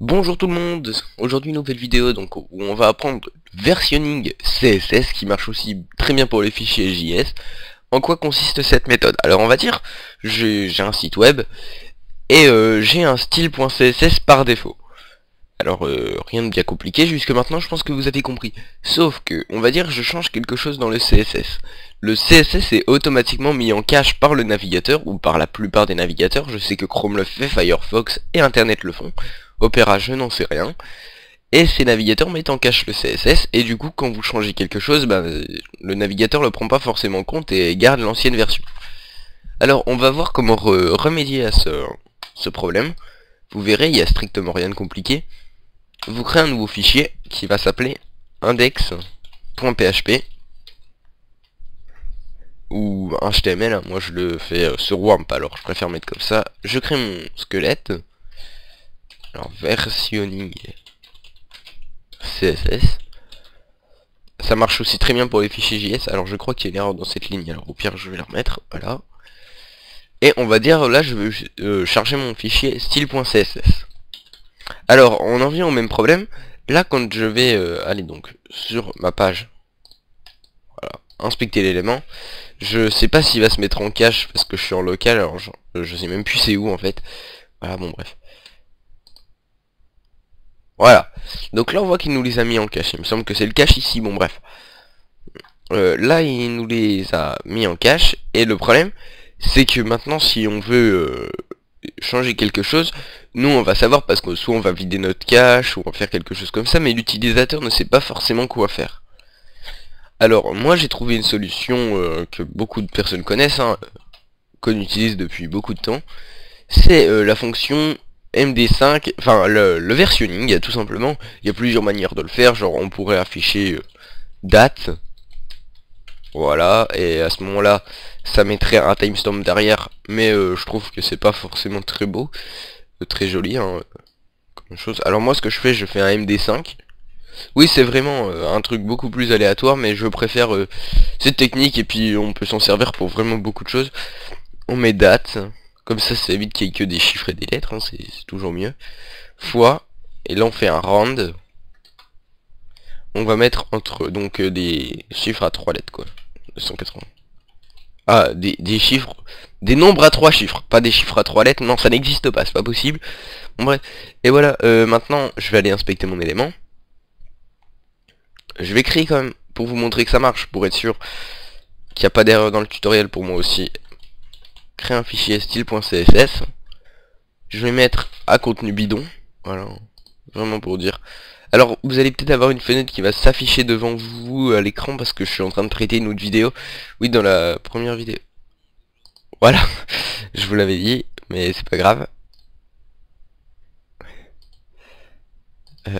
Bonjour tout le monde, aujourd'hui nouvelle vidéo donc où on va apprendre versionning CSS qui marche aussi très bien pour les fichiers JS. En quoi consiste cette méthode? Alors on va dire, j'ai un site web et j'ai un style.css par défaut. Alors rien de bien compliqué, jusque maintenant je pense que vous avez compris. Sauf que, on va dire je change quelque chose dans le CSS. Le CSS est automatiquement mis en cache par le navigateur, ou par la plupart des navigateurs. Je sais que Chrome le fait, Firefox et Internet le font. Opera je n'en sais rien. Et ces navigateurs mettent en cache le CSS, et du coup quand vous changez quelque chose, le navigateur le prend pas forcément en compte et garde l'ancienne version. Alors on va voir comment remédier à ce problème. Vous verrez, il y a strictement rien de compliqué. Vous créez un nouveau fichier qui va s'appeler index.php ou HTML, hein. Moi je le fais sur WAMP, alors je préfère mettre comme ça. Je crée mon squelette. Alors versionning CSS. Ça marche aussi très bien pour les fichiers JS. Alors je crois qu'il y a une erreur dans cette ligne, alors au pire je vais la remettre, voilà. Et on va dire là je veux charger mon fichier style.css. Alors on en vient au même problème. Là quand je vais aller donc sur ma page, inspecter l'élément, je sais pas s'il va se mettre en cache parce que je suis en local, alors je sais même plus c'est où en fait. Voilà, bon bref. Voilà. Donc là on voit qu'il nous les a mis en cache. Il me semble que c'est le cache ici, bon bref. Là il nous les a mis en cache. Et le problème c'est que maintenant si on veut changer quelque chose, nous on va savoir parce que soit on va vider notre cache ou on va faire quelque chose comme ça, mais l'utilisateur ne sait pas forcément quoi faire. Alors moi j'ai trouvé une solution que beaucoup de personnes connaissent, hein, qu'on utilise depuis beaucoup de temps. C'est la fonction MD5, enfin le versionning tout simplement. Il y a plusieurs manières de le faire, genre on pourrait afficher date, voilà, et à ce moment là ça mettrait un timestamp derrière, mais je trouve que c'est pas forcément très beau, très joli, hein, comme chose. Alors moi ce que je fais un MD5. Oui, c'est vraiment un truc beaucoup plus aléatoire, mais je préfère cette technique, et puis on peut s'en servir pour vraiment beaucoup de choses. On met date, comme ça évite qu'il y ait que des chiffres et des lettres, hein, c'est toujours mieux. Fois, et là on fait un round. On va mettre entre donc des chiffres à 3 lettres quoi. 280. Ah, des chiffres, des nombres à 3 chiffres, pas des chiffres à 3 lettres, non ça n'existe pas, c'est pas possible. Bon bref, et voilà, maintenant je vais aller inspecter mon élément. Je vais créer quand même, pour vous montrer que ça marche, pour être sûr qu'il n'y a pas d'erreur dans le tutoriel pour moi aussi. Créer un fichier style.css. Je vais mettre à contenu bidon. Voilà, vraiment pour dire. Alors vous allez peut-être avoir une fenêtre qui va s'afficher devant vous à l'écran parce que je suis en train de traiter une autre vidéo. Oui, dans la première vidéo. Voilà, je vous l'avais dit, mais c'est pas grave.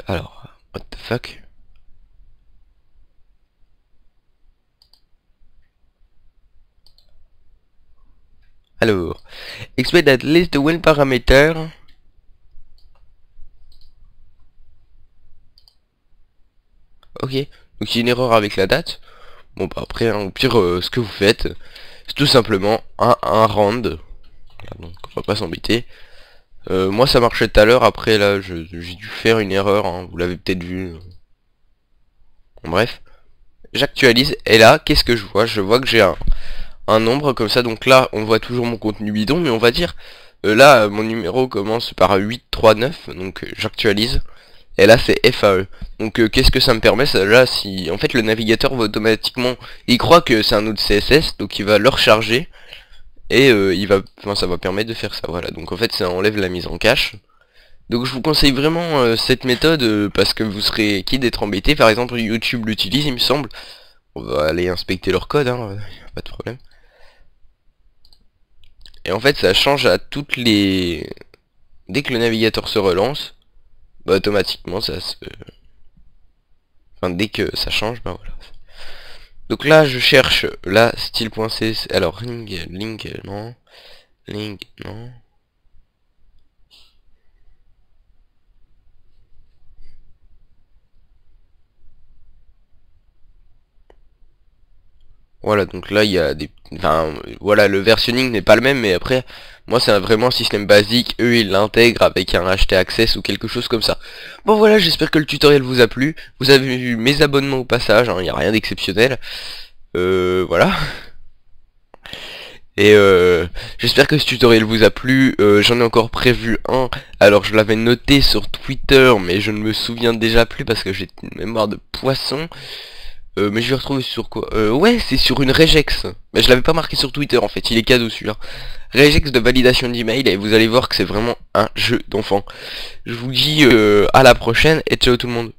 Alors, what the fuck? Alors, expect at least one parameter. Ok, donc il y a une erreur avec la date. Bon bah après, hein, au pire, ce que vous faites, c'est tout simplement un rand. Voilà, donc on va pas s'embêter. Moi ça marchait tout à l'heure, après là j'ai dû faire une erreur, hein, vous l'avez peut-être vu. Bon, bref, j'actualise, et là, qu'est-ce que je vois? Je vois que j'ai un nombre comme ça, donc là on voit toujours mon contenu bidon, mais on va dire, là mon numéro commence par 839, donc j'actualise. Et là c'est FAE. Donc qu'est-ce que ça me permet ça, là si en fait le navigateur va automatiquement, il croit que c'est un autre CSS, donc il va le recharger et ça va permettre de faire ça. Voilà, donc en fait ça enlève la mise en cache. Donc je vous conseille vraiment cette méthode parce que vous serez quitte d'être embêté. Par exemple YouTube l'utilise il me semble. On va aller inspecter leur code, hein, pas de problème. Et en fait ça change à toutes les... Dès que le navigateur se relance, bah automatiquement ça se... Enfin dès que ça change, bah voilà. Donc là je cherche la style.css. Alors link non. Link non. Voilà, donc là il y a des... Enfin, voilà, le versionning n'est pas le même, mais après, moi c'est vraiment un système basique, eux ils l'intègrent avec un HT Access ou quelque chose comme ça. Bon voilà, j'espère que le tutoriel vous a plu, vous avez vu mes abonnements au passage, il n'y a rien d'exceptionnel. Voilà. Et j'espère que ce tutoriel vous a plu, j'en ai encore prévu un, alors je l'avais noté sur Twitter, mais je ne me souviens déjà plus parce que j'ai une mémoire de poisson. Mais je vais retrouver sur quoi, ouais, c'est sur une regex. Mais je l'avais pas marqué sur Twitter en fait, il est cadeau celui-là. Regex de validation d'email, et vous allez voir que c'est vraiment un jeu d'enfant. Je vous dis à la prochaine et ciao tout le monde.